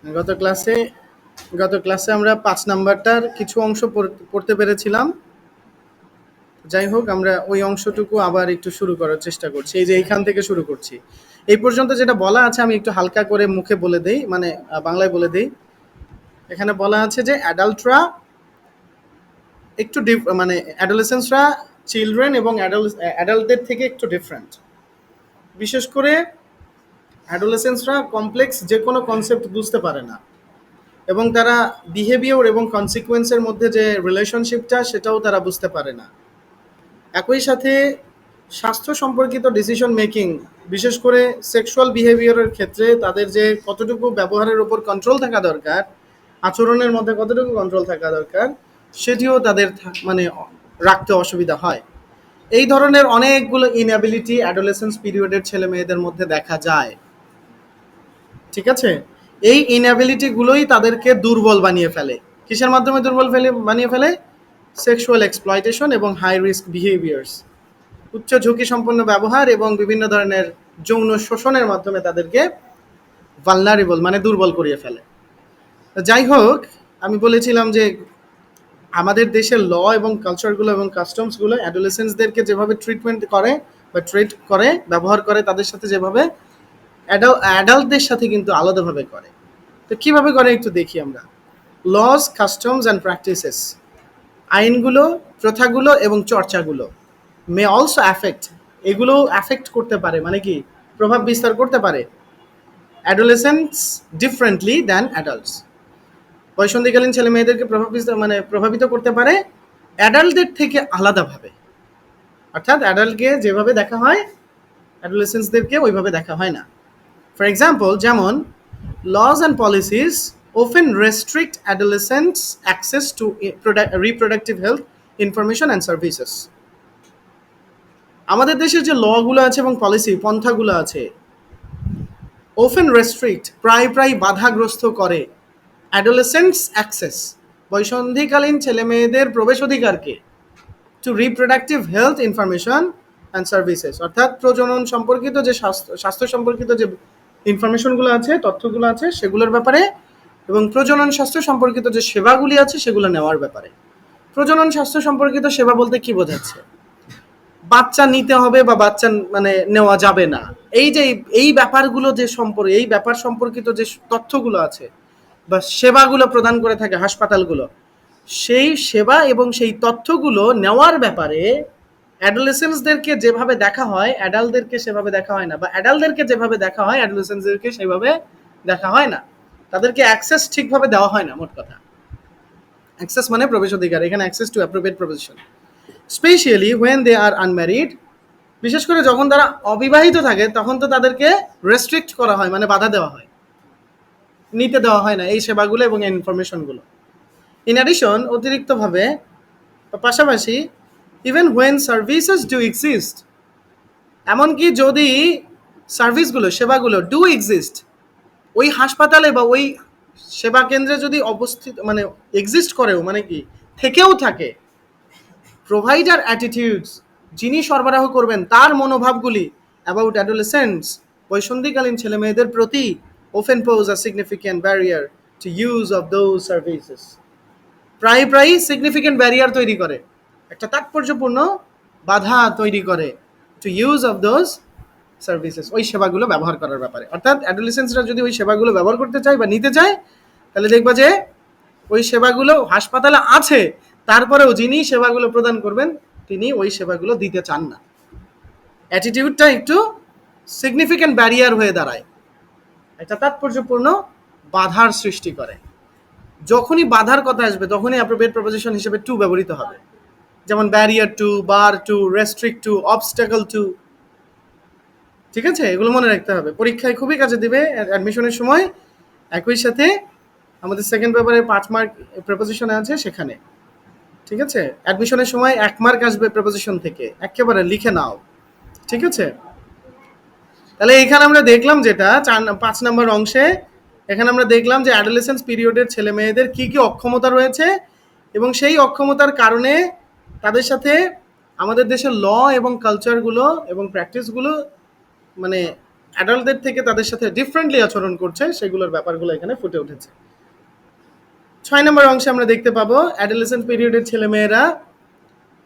গত ক্লাসে গত ক্লাসে আমরা ৫ নাম্বারটার কিছু অংশ পড়তে পেরেছিলাম। যাই হোক, আমরা ওই অংশটুকু আবার একটু শুরু করার চেষ্টা করছি। এই যে এইখান থেকে শুরু করছি। এই পর্যন্ত যেটা বলা আছে আমি একটু হালকা করে মুখে বলে দেই, মানে বাংলায় বলে দেই। এখানে বলা আছে যে অ্যাডাল্টরা একটু মানে অ্যাডোলেসেন্সরা চিলড্রেন এবং অ্যাডাল্টদের থেকে একটু ডিফারেন্ট। বিশেষ করে অ্যাডোলেসেন্সরা কমপ্লেক্স যে কোনো কনসেপ্ট বুঝতে পারে না, এবং তারা বিহেভিয়ার এবং কনসিকুয়েন্সের মধ্যে যে রিলেশনশিপটা সেটাও তারা বুঝতে পারে না। একই সাথে স্বাস্থ্য সম্পর্কিত ডিসিশন মেকিং, বিশেষ করে সেক্সুয়াল বিহেভিয়ারের ক্ষেত্রে তাদের যে কতটুকু ব্যবহারের উপর কন্ট্রোল থাকা দরকার, আচরণের মধ্যে কতটুকু কন্ট্রোল থাকা দরকার, সেটিও তাদের মানে রাখতে অসুবিধা হয়। এই ধরনের অনেকগুলো ইনঅ্যাবিলিটি অ্যাডোলেসেন্স পিরিয়ডের ছেলে মেয়েদের মধ্যে দেখা যায়। ঠিক আছে, এই ইনঅ্যাবিলিটিগুলোই তাদেরকে দুর্বল বানিয়ে ফেলে। কিসের মাধ্যমে বানিয়ে ফেলে? সেক্সুয়াল এক্সপ্লয়টেশন এবং হাই রিস্ক বিহেভিয়ার্স, উচ্চ ঝুঁকি সম্পন্ন ব্যবহার এবং বিভিন্ন ধরনের যৌন শোষণের মাধ্যমে তাদেরকে ভালনারেবল মানে দুর্বল করিয়ে ফেলে। যাই হোক, আমি বলেছিলাম যে আমাদের দেশের ল এবং কালচারগুলো এবং কাস্টমসগুলো অ্যাডোলেসেন্সদেরকে যেভাবে ট্রিটমেন্ট করে বা ট্রিট করে, ব্যবহার করে, তাদের সাথে যেভাবে অ্যাডাল্টদের সাথে কিন্তু আলাদাভাবে করে। তো কীভাবে করে একটু দেখি আমরা। লস, কাস্টমস অ্যান্ড প্র্যাকটিসেস, আইনগুলো, প্রথাগুলো এবং চর্চাগুলো মে অলসো অ্যাফেক্ট, এগুলো অ্যাফেক্ট করতে পারে, মানে কি প্রভাব বিস্তার করতে পারে অ্যাডোলেসেন্টস ডিফারেন্টলি দ্যান অ্যাডাল্টস। বয়সন্ধিকালীন ছেলে মেয়েদেরকে প্রভাবিত করতে পারে অ্যাডাল্টদের থেকে আলাদাভাবে। অর্থাৎ অ্যাডাল্টকে যেভাবে দেখা হয় অ্যাডোলেসেন্সদেরকে ওইভাবে দেখা হয় না। ফর এক্সাম্পল, যেমন laws and policies often restrict adolescents' access to reproductive health information and services. আমাদের দেশের যে লগুলো আছে এবং পলিসি পন্থাগুলো আছে, often restrict প্রায় বাধাগ্রস্ত করে অ্যাডোলেসেন্টস অ্যাক্সেস বয়সন্ধিকালীন ছেলে মেয়েদের প্রবেশ অধিকারকে to reproductive health information and services, অর্থাৎ প্রজনন সম্পর্কিত যে স্বাস্থ্য সম্পর্কিত যে ইনফরমেশনগুলো আছে, তথ্যগুলো আছে সেগুলোর ব্যাপারে, এবং প্রজনন স্বাস্থ্য সম্পর্কিত যে সেবাগুলি আছে সেগুলো নেওয়ার ব্যাপারে। প্রজনন স্বাস্থ্য সম্পর্কিত সেবা বলতে কি বোঝাচ্ছে? বাচ্চা নিতে হবে বা বাচ্চা মানে নেওয়া যাবে না, এই যে এই ব্যাপারগুলো যে এই ব্যাপার সম্পর্কিত যে তথ্যগুলো আছে বা সেবাগুলো প্রদান করে থাকে হাসপাতালগুলো, সেই সেবা এবং সেই তথ্যগুলো নেওয়ার ব্যাপারে অ্যাডোলেসেন্সদেরকে যেভাবে দেখা হয় অ্যাডাল্টদেরকে সেভাবে দেখা হয় না, বা অ্যাডাল্টদেরকে যেভাবে দেখা হয় অ্যাডোলেসেন্সদেরকে সেভাবে দেখা হয় না। তাদেরকে অ্যাক্সেস ঠিকভাবে দেওয়া হয় না। মোট কথা, অ্যাক্সেস মানে প্রবেশ অধিকার, এখানে access to appropriate profession, specially when they are unmarried. বিশেষ করে যখন তারা অবিবাহিত থাকে তখন তো তাদেরকে রেস্ট্রিক্ট করা হয়, মানে বাধা দেওয়া হয়, নিতে দেওয়া হয় না এই সেবাগুলো এবং ইনফরমেশনগুলো। ইন অ্যাডিশন, অতিরিক্তভাবে পাশাপাশি, even when services do exist, এমনকি যদি সার্ভিসগুলো সেবাগুলো ডু এক্সিস্ট, ওই হাসপাতালে বা ওই সেবা কেন্দ্রে যদি অবস্থিত মানে এক্সিস্ট করেও, মানে কি থেকেও থাকে, প্রোভাইডার অ্যাটিটিউডস, যিনি সরবরাহ করবেন তার মনোভাবগুলি অ্যাবাউট অ্যাডোলেসেন্টস বয়সন্ধিকালীন ছেলে মেয়েদের প্রতি often pose a significant barrier to use of those services, প্রায় সিগনিফিক্যান্ট ব্যারিয়ার তৈরি করে, একটা তাৎপর্যপূর্ণ বাধা তৈরি করে to use of those services, ওই সেবাগুলো ব্যবহার করার ব্যাপারে। অর্থাৎ অ্যাডোলেসেন্সরা যদি ওই সেবাগুলো ব্যবহার করতে চায় বা নিতে চায়, তাহলে দেখবা যে ওই সেবাগুলো হাসপাতালে আছে, তারপরেও যিনি সেবাগুলো প্রদান করবেন তিনি ওই সেবাগুলো দিতে চান না। অ্যাটিটিউডটা একটু সিগনিফিক্যান্ট ব্যারিয়ার হয়ে দাঁড়ায়, একটা তাৎপর্যপূর্ণ বাধার সৃষ্টি করে। যখনই বাধার কথা আসবে তখনই অ্যাপ্রোপ্রিয়েট প্রপোজিশন হিসেবে টু ব্যবহৃত হবে, যেমন barrier to, bar to, restrict to, obstacle to. ঠিক আছে, এগুলো মনে রাখতে হবে, পরীক্ষায় খুবই কাজে দিবে অ্যাডমিশনের সময়। একই সাথে আমাদের সেকেন্ড পেপারে 5 মার্ক প্রেপোজিশনে আছে সেখানে। ঠিক আছে, অ্যাডমিশনের সময় 1 মার্ক আসবে প্রেপোজিশন থেকে, একেবারে লিখে নাও। ঠিক আছে, তাহলে এখানে আমরা দেখলাম যেটা 5 নম্বর অংশে, এখানে আমরা দেখলাম যে অ্যাডোলেসেন্স পিরিয়ডের ছেলে মেয়েদের কী কী অক্ষমতা রয়েছে, এবং সেই অক্ষমতার কারণে তাদের সাথে আমাদের দেশের ল এবং কালচারগুলো এবং প্র্যাকটিসগুলো মানে অ্যাডাল্টদের থেকে তাদের সাথে ডিফারেন্টলি আচরণ করছে, সেগুলোর ব্যাপারগুলো এখানে ফুটে উঠেছে। 6 নম্বর অংশে আমরা দেখতে পাবো অ্যাডোলেসেন্ট পিরিয়ডের ছেলেমেয়েরা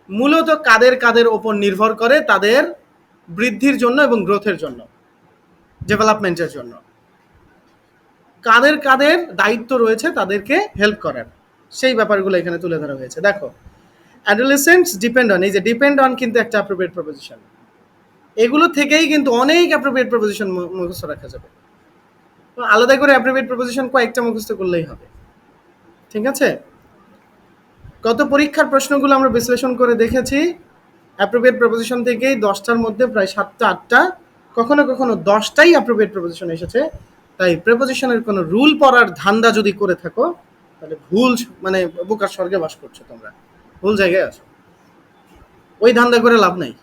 মূলত কাদের কাদের ওপর নির্ভর করে তাদের বৃদ্ধির জন্য এবং গ্রোথের জন্য, ডেভেলপমেন্টের জন্য। কাদের কাদের দায়িত্ব রয়েছে তাদেরকে হেল্প করার, সেই ব্যাপারগুলো এখানে তুলে ধরা হয়েছে। দেখো, অ্যাডোলেসেন্টস ডিপেন্ড অন, এই যে ডিপেন্ড অন কিন্তু একটা অ্যাপ্রোপ্রিয়েট প্রপোজিশন, এগুলো থেকেই কিন্তু অনেক অ্যাপ্রোপ্রিয়েট প্রপোজিশন মুখস্থ রাখা যাবে। আলাদা করে অ্যাপ্রোপ্রিয়েট প্রপোজিশন কয়েকটা মুখস্থ করলেই হবে, ঠিক আছে? গত পরীক্ষার প্রশ্নগুলো আমরা বিশ্লেষণ করে দেখেছি, অ্যাপ্রোপ্রিয়েট প্রপোজিশন থেকেই 10টার মধ্যে প্রায় 7টা 8টা, কখনো কখনো 10টাই অ্যাপ্রোপ্রিয়েট প্রপোজিশন এসেছে। তাই প্রেপোজিশনের কোনো রুল পড়ার ধান্দা যদি করে থাকো তাহলে ভুল, মানে বোকার স্বর্গে বাস করছো তোমরা, ভুল জায়গায় আছো। ওই ধান্দা করে লাভ নাই,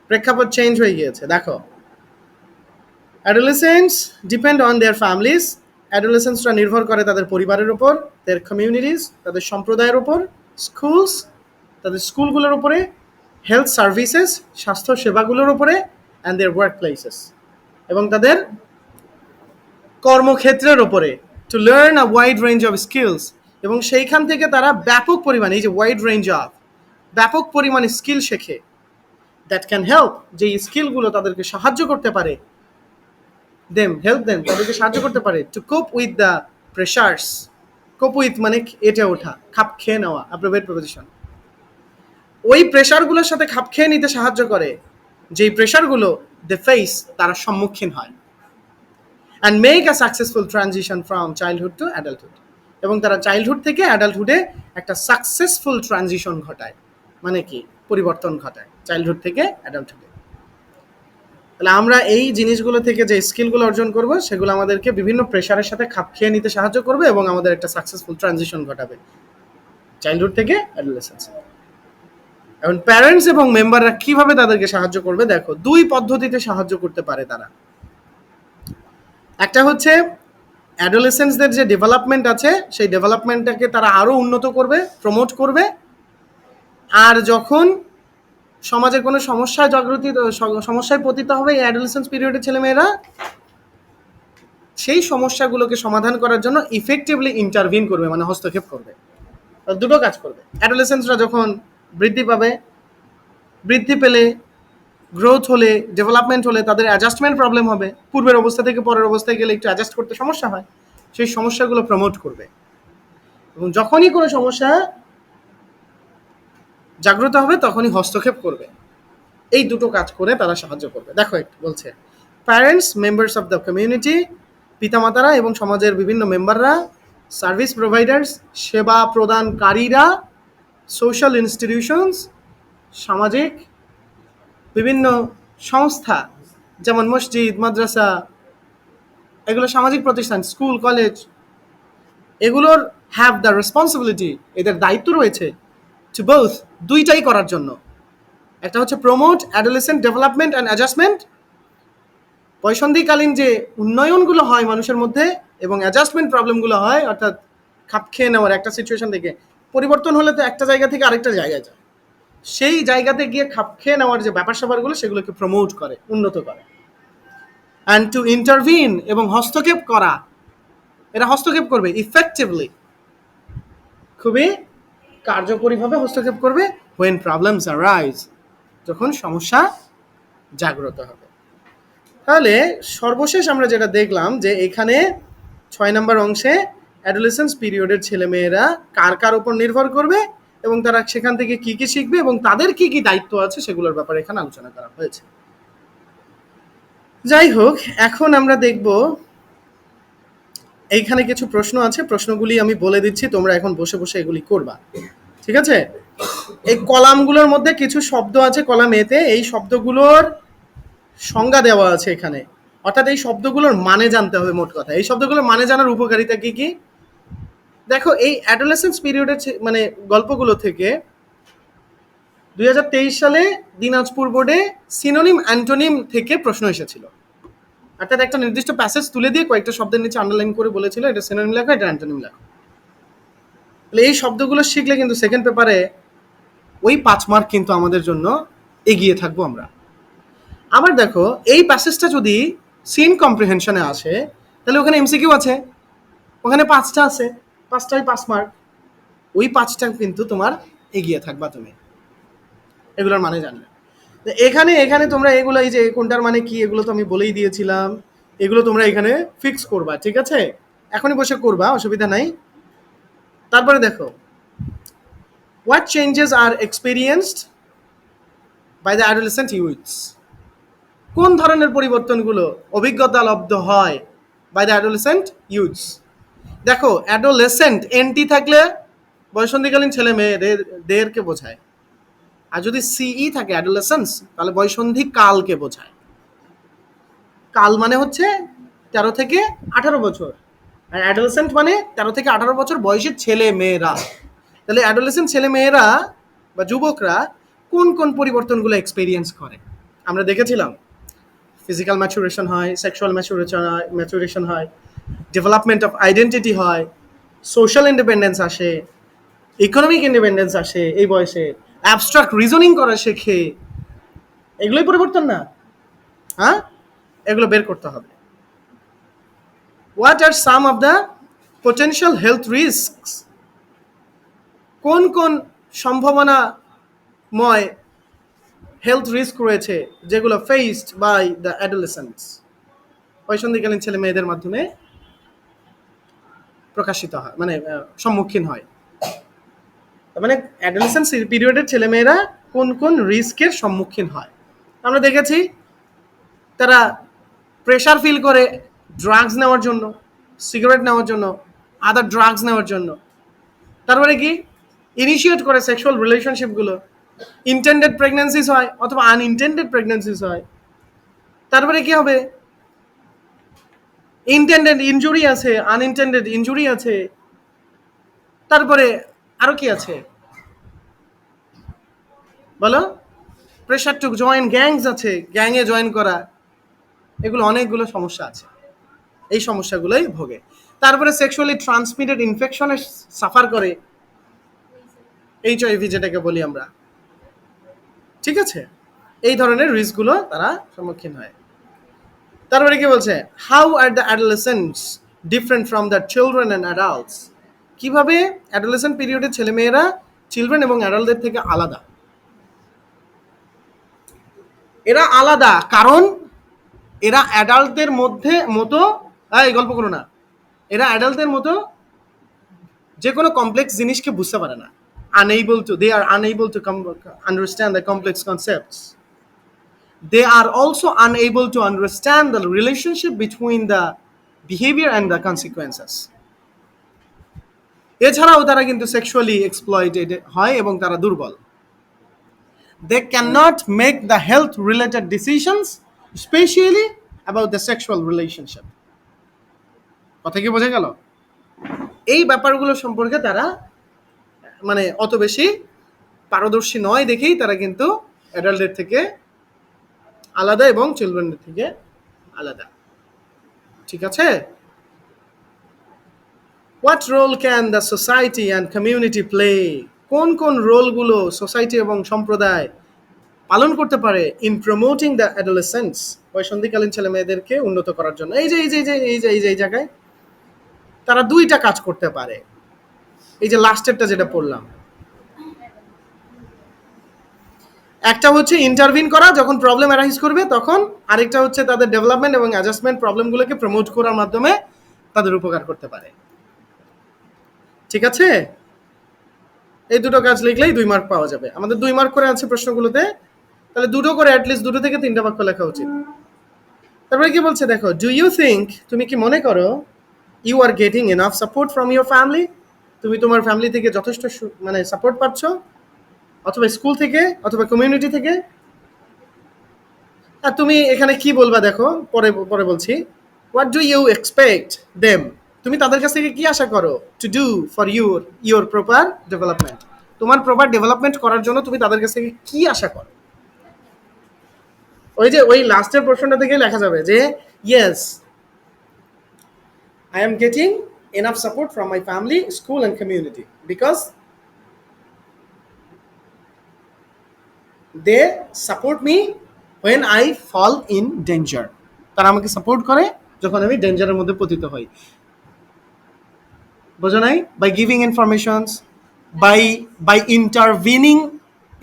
প্রেক্ষাপট চেঞ্জ হয়ে গিয়েছে। দেখো, অ্যাডোলেসেন্টস ডিপেন্ড অন দেয়ার ফ্যামিলিজ, অ্যাডোলেসেন্টসরা নির্ভর করে তাদের পরিবারের উপর, দেয়ার কমিউনিটিজ, তাদের সম্প্রদায়ের উপর, স্কুলস, তাদের স্কুলগুলোর উপরে, হেলথ সার্ভিসেস, স্বাস্থ্য সেবাগুলোর উপরে, অ্যান্ড দেয়ার ওয়ার্ক প্লেসেস, এবং তাদের কর্মক্ষেত্রের উপরে, to learn a wide range of skills, এবং সেইখান থেকে তারা ব্যাপক পরিমাণে, এই যে ওয়াইড রেঞ্জ অফ, ব্যাপক পরিমাণে স্কিল শেখে, দ্যাট ক্যান হেল্প, যে স্কিলগুলো তাদেরকে সাহায্য করতে পারে, তাদেরকে সাহায্য করতে পারে টু কোপ উইথ দ্য প্রেশার্স। কোপ উইথ মানে এটা ওঠা, খাপ খেয়ে নেওয়া, অ্যাপ্রোপ্রিয়েট প্রপোজিশন। ওই প্রেশারগুলোর সাথে খাপ খেয়ে নিতে সাহায্য করে, যেই প্রেশারগুলো দে ফেস, তারা সম্মুখীন হয়, and make a successful transition from childhood to adulthood, এবং তারা চাইল্ডহুড থেকে অ্যাডাল্টহুডে একটা সাকসেসফুল ট্রানজিশন ঘটায়, মানে কি পরিবর্তন ঘটায় চাইল্ডহুড থেকে অ্যাডাল্টহুডে। তাহলে আমরা এই জিনিসগুলো থেকে যে স্কিলগুলো অর্জন করব সেগুলো আমাদেরকে বিভিন্ন প্রেশারের সাথে খাপ খেয়ে নিতে সাহায্য করবে এবং আমাদের একটা সাকসেসফুল ট্রানজিশন ঘটাবে চাইল্ডহুড থেকে অ্যাডোলেসেন্স। এখন প্যারেন্টস এবং মেম্বাররা কিভাবে তাদেরকে সাহায্য করবে, দেখো 2 পদ্ধতিতে সাহায্য করতে পারে তারা। একটা হচ্ছে অ্যাডোলেসেন্সদের যে ডেভেলপমেন্ট আছে সেই ডেভেলপমেন্টটাকে তারা আরও উন্নত করবে, প্রমোট করবে। আর যখন সমাজে কোনো সমস্যায় পতিত হবে এই অ্যাডোলেসেন্স পিরিয়ডের ছেলেমেয়েরা, সেই সমস্যাগুলোকে সমাধান করার জন্য ইফেক্টিভলি ইন্টারভিন করবে, মানে হস্তক্ষেপ করবে। দুটো কাজ করবে। অ্যাডোলেসেন্সরা যখন বৃদ্ধি পেলে, গ্রোথ হলে, ডেভেলপমেন্ট হলে তাদের অ্যাডজাস্টমেন্ট প্রবলেম হবে, পূর্বের অবস্থা থেকে পরের অবস্থায় গেলে একটু অ্যাডজাস্ট করতে সমস্যা হয়, সেই সমস্যাগুলো প্রমোট করবে। এবং যখনই কোনো সমস্যা জাগ্রত হবে তখনই হস্তক্ষেপ করবে। এই দুটো কাজ করে তারা সাহায্য করবে। দেখো একটু বলছে, parents, members of the community, পিতামাতারা এবং সমাজের বিভিন্ন মেম্বাররা, সার্ভিস প্রোভাইডার্স, সেবা প্রদানকারীরা, সোশ্যাল ইনস্টিটিউশনস, সামাজিক বিভিন্ন সংস্থা যেমন মসজিদ, মাদ্রাসা, এগুলো সামাজিক প্রতিষ্ঠান, স্কুল, কলেজ, এগুলোর হ্যাভ দ্য রেসপন্সিবিলিটি, এদের দায়িত্ব রয়েছে টু বোথ, দুইটাই করার জন্য। একটা হচ্ছে promote adolescent development and adjustment, বয়সন্ধিকালীন যে উন্নয়নগুলো হয় মানুষের মধ্যে এবং অ্যাডজাস্টমেন্ট প্রবলেমগুলো হয়, অর্থাৎ খাপ খেয়ে নেওয়ার, একটা সিচুয়েশন থেকে পরিবর্তন হলে তো একটা জায়গা থেকে আরেকটা জায়গায় যায়, সেই জায়গাতে গিয়ে খাপ খেয়ে নেওয়ার যে ব্যাপার স্যাপারগুলো সেগুলোকে প্রমোট করে, উন্নত করে। অ্যান্ড টু ইন্টারভিন, এবং হস্তক্ষেপ করা, এরা হস্তক্ষেপ করবে ইফেক্টিভলি, খুবই কার্যকরীভাবে হস্তক্ষেপ করবে when problems arise, যখন সমস্যা জাগ্রত হবে। তাহলে সর্বশেষ আমরা যেটা দেখলাম যে এখানে 6 নম্বর অংশে অ্যাডোলেসেন্স পিরিয়ডের ছেলেমেয়েরা কার কার উপর নির্ভর করবে এবং তারা সেখান থেকে কি কি শিখবে এবং তাদের কি কি দায়িত্ব আছে সেগুলোর ব্যাপারে এখানে আলোচনা করা হয়েছে। যাই হোক, এখন আমরা দেখব, এইখানে কিছু প্রশ্ন আছে, প্রশ্নগুলি আমি বলে দিচ্ছি, তোমরা এখন বসে বসে এগুলি করবা, ঠিক আছে? এই কলামগুলোর মধ্যে কিছু শব্দ আছে, কলাম এতে এই শব্দগুলোর সংজ্ঞা দেওয়া আছে এখানে, অর্থাৎ এই শব্দগুলোর মানে জানতে হবে। মোট কথা, এই শব্দগুলোর মানে জানার উপকারিতা কি কি? দেখো, এই অ্যাডোলেসেন্স পিরিয়ডের মানে গল্পগুলো থেকে 2023 সালে দিনাজপুর বোর্ডে সিনোনিম অ্যান্টোনিম থেকে প্রশ্ন এসেছিল। অর্থাৎ একটা নির্দিষ্ট প্যাসেজ তুলে দিয়ে কয়েকটা শব্দের নিচে আন্ডারলাইন করে বলেছিল এটা সিনোনিম লেখো, এটা অ্যান্টোনিম লেখো। তাহলে এই শব্দগুলো শিখলে কিন্তু সেকেন্ড পেপারে ওই 5 মার্ক কিন্তু আমাদের জন্য এগিয়ে থাকবো আমরা। আবার দেখো, এই প্যাসেজটা যদি সিন কম্প্রিহেনশনে আসে, তাহলে ওখানে এমসিকিউ আছে, ওখানে 5টা আছে, 5টাই 5 মার্ক। ওই 5টা কিন্তু তোমার এগিয়ে থাকবা তুমি, এগুলোর মানে জানলে। এখানে এখানে তোমরা এগুলো, এই যে কোনটার মানে কি, এগুলো তো আমি বলেই দিয়েছিলাম, এগুলো তোমরা এখানে ফিক্স করবা, ঠিক আছে? এখনই বসে করবা, অসুবিধা নাই। তারপরে দেখো, what changes are experienced by the adolescent youths. কোন ধরনের পরিবর্তনগুলো অভিজ্ঞতা লব্ধ হয় বাই দ্য অ্যাডোলেসেন্ট ইউথস। দেখো, অ্যাডোলেসেন্ট এনটি থাকলে বয়সন্ধিকালীন ছেলে মেয়েদেরকে বোঝায়, আর যদি সিই থাকে অ্যাডোলেসেন্স, তাহলে বয়সন্ধি কালকে বোঝায়। কাল মানে হচ্ছে 13 থেকে 18 বছর, আর অ্যাডোলেসেন্ট মানে 13 থেকে 18 বছর বয়সের ছেলে মেয়েরা। তাহলে অ্যাডোলেসেন্ট ছেলে মেয়েরা বা যুবকরা কোন কোন পরিবর্তনগুলো এক্সপেরিয়েন্স করে আমরা দেখেছিলাম। ফিজিক্যাল ম্যাচুরেশন হয়, সেক্সুয়াল ম্যাচুরেশন হয়, ডেভেলপমেন্ট অফ আইডেন্টিটি হয়, সোশ্যাল ইন্ডিপেন্ডেন্স আসে, ইকোনমিক ইন্ডিপেন্ডেন্স আসে এই বয়সে, অ্যাবস্ট্রাক্ট রিজনিং করা শেখে। এগুলোই পরিবর্তন না? হ্যাঁ, এগুলো বের করতে হবে। What are some of the potential health risks. কোন কোন সম্ভাবনাময় হেলথ রিস্ক রয়েছে যেগুলো ফেসড বাই দ্য অ্যাডোলেসেন্টস, বয়সন্ধিকালীন ছেলে মেয়েদের মাধ্যমে প্রকাশিত হয়, মানে সম্মুখীন হয়। মানে অ্যাডোলেসেন্স পিরিয়ডের ছেলেমেয়েরা কোন কোন রিস্কের সম্মুখীন হয় আমরা দেখেছি। তারা প্রেশার ফিল করে ড্রাগস নেওয়ার জন্য, সিগারেট নেওয়ার জন্য, আদার ড্রাগস নেওয়ার জন্য। তারপরে কি ইনিশিয়েট করে সেক্সুয়াল রিলেশনশিপগুলো, ইনটেন্ডেড প্রেগনেন্সিস হয় অথবা আনইনটেন্ডেড প্রেগনেন্সিস হয়। তারপরে কি হবে, ইনটেন্ডেড ইনজুরি আছে, আনইনটেন্ডেড ইনজুরি আছে। তারপরে আরো কি আছে বলো? প্রেশার টু জয়েন গ্যাংস আছে, গ্যাংয়ে জয়েন করা। এগুলো অনেকগুলো সমস্যা আছে, এই সমস্যাগুলোই ভোগে। তারপরে সেক্সুয়ালি ট্রান্সমিটেড ইনফেকশনে সাফার করে, এইচআইভি যেটাকে বলি আমরা, ঠিক আছে? এই ধরনের রিস্কগুলো তারা সম্মুখীন হয়। তারপরে কি বলছে, how are the adolescents different from the children and adults. কিভাবে অ্যাডোলেসেন্ট পিরিয়ডের ছেলেমেয়েরা চিলড্রেন এবং অ্যাডাল্টদের থেকে আলাদা। এরা আলাদা কারণ এরা অ্যাডাল্টদের মতো, এই গল্প করো না, এরা অ্যাডাল্টদের মতো যে কোনো কমপ্লেক্স জিনিসকে বুঝতে পারে না। They are unable to understand the complex concepts. They are also unable to understand the relationship between the behavior and the consequences. এছাড়াও তারা কিন্তু সেক্সুয়ালি এক্সপ্লয়েটেড হয় এবং তারা দুর্বল। They cannot make the health related decisions, especially about the sexual relationship. কথা কি বোঝা গেল? এই ব্যাপারগুলো সম্পর্কে তারা মানে অত বেশি পারদর্শী নয় দেখেই তারা কিন্তু অ্যাডাল্টদের থেকে আলাদা এবং চিলড্রেনদের থেকে আলাদা, ঠিক আছে? What role can the society and community play. কোন কোন রোলগুলো সোসাইটি এবং সম্প্রদায় পালন করতে পারে ইন প্রমোটিং দ্য অ্যাডোলেসেন্টস, বয়সন্ধিকালীন ছেলে মেয়েদেরকে উন্নত করার জন্য। এই জায়গায় তারা দুইটা কাজ করতে পারে। এই যে লাস্টেরটা যেটা পড়লাম, একটা হচ্ছে ইন্টারভিন করা যখন প্রবলেম অ্যারাইজ করবে তখন, আরেকটা হচ্ছে তাদের ডেভেলপমেন্ট এবং অ্যাডজাস্টমেন্ট প্রবলেমগুলোকে প্রমোট করার মাধ্যমে তাদের উপকার করতে পারে, ঠিক আছে? এই দুটো কাজ লিখলেই 2 মার্ক পাওয়া যাবে। আমাদের 2 মার্ক করে আছে প্রশ্নগুলোতে, তাহলে দুটো করে অ্যাটলিস্ট 2 থেকে 3টা বাক্য লেখা উচিত। তারপরে কি বলছে দেখো, ডু ইউ থিঙ্ক, তুমি কি মনে করো, you are getting enough support from your family, তুমি তোমার ফ্যামিলি থেকে যথেষ্ট মানে সাপোর্ট পাচ্ছ, অথবা স্কুল থেকে অথবা কমিউনিটি থেকে। আর তুমি এখানে কি বলবা দেখো, পরে পরে বলছি। What do you expect them, তুমি তাদের কাছ থেকে কি আশা করো, to do for your proper development, তোমার প্রপার ডেভেলপমেন্ট করার জন্য তুমি তাদের কাছ থেকে কি আশা করো। ওই যে ওই লাস্টের প্রশ্নটা থেকে লেখা যাবে যে yes, I am getting enough support from my family, school and community because they support me when I fall in danger. তারা আমাকে সাপোর্ট করে যখন আমি ডেঞ্জারের মধ্যে পতিত হই। বোঝো নাই? By giving informations, by by intervening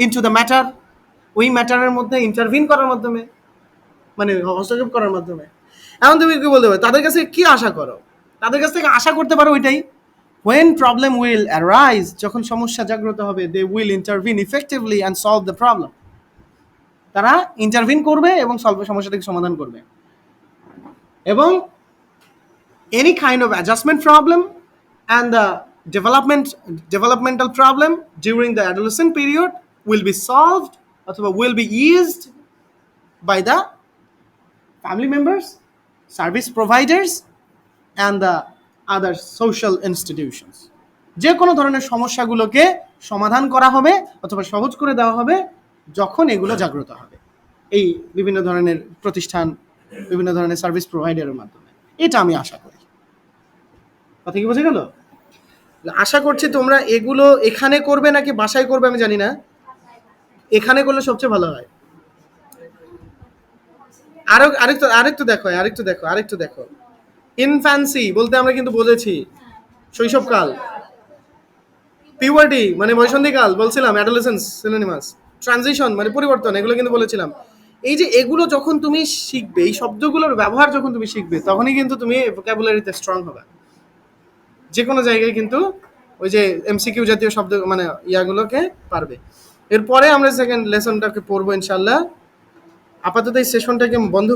into the matter, ওই ম্যাটারের মধ্যে ইন্টারভিন করার মাধ্যমে, মানে হস্তক্ষেপ করার মাধ্যমে। এখন তুমি কি বলতে পারো তাদের কাছে কি আশা করো? তাদের কাছ থেকে আশা করতে পারো ওইটাই, when problem will arise, যখন সমস্যা জাগ্রত হবে, they will intervene effectively and solve the problem. তারা ইন্টারভিন করবে এবং সমস্যাটাকে সমাধান করবে। এবং any kind of adjustment problem and the developmental problem during the adolescent period will be solved অথবা will be eased by the family members, service providers and the other social institutions. যে কোনো ধরনের সমস্যাগুলোকে সমাধান করা হবে অথবা সহজ করে দেওয়া হবে যখন এগুলো জাগ্রত হবে এই বিভিন্ন ধরনের প্রতিষ্ঠান, বিভিন্ন ধরনের সার্ভিস প্রোভাইডারের মাধ্যমে। এটা আমি আশা করি। কথা কি বোঝা গেল? আশা করছি তোমরা এগুলো এখানে করবে নাকি বাসায় করবে আমি জানি না, এখানে করলে সবচেয়ে ভালো হয়। আরেকটু দেখো ইনফ্যান্সি বলতে আমরা কিন্তু বুঝেছি শৈশবকাল, পিউবার্টি মানে বয়সন্ধিকাল বলছিলাম, অ্যাডোলেসেন্স সিনোনিমাস, ট্রানজিশন মানে পরিবর্তন, এগুলো কিন্তু বলেছিলাম। এই যে এগুলো যখন তুমি শিখবে, এই শব্দগুলোর ব্যবহার যখন তুমি শিখবে, তখনই কিন্তু তুমি ভোকাবুলারিতে স্ট্রং হবে যে কোনো জায়গায়, কিন্তু ওই যে এমসিকিউ জাতীয় শব্দ মানে ইয়াগুলোকে পারবে। এরপরে আমরা সেকেন্ড লেসনটাকে পড়বো ইনশাল্লাহ। আপাতত এই সেশনটাকে বন্ধ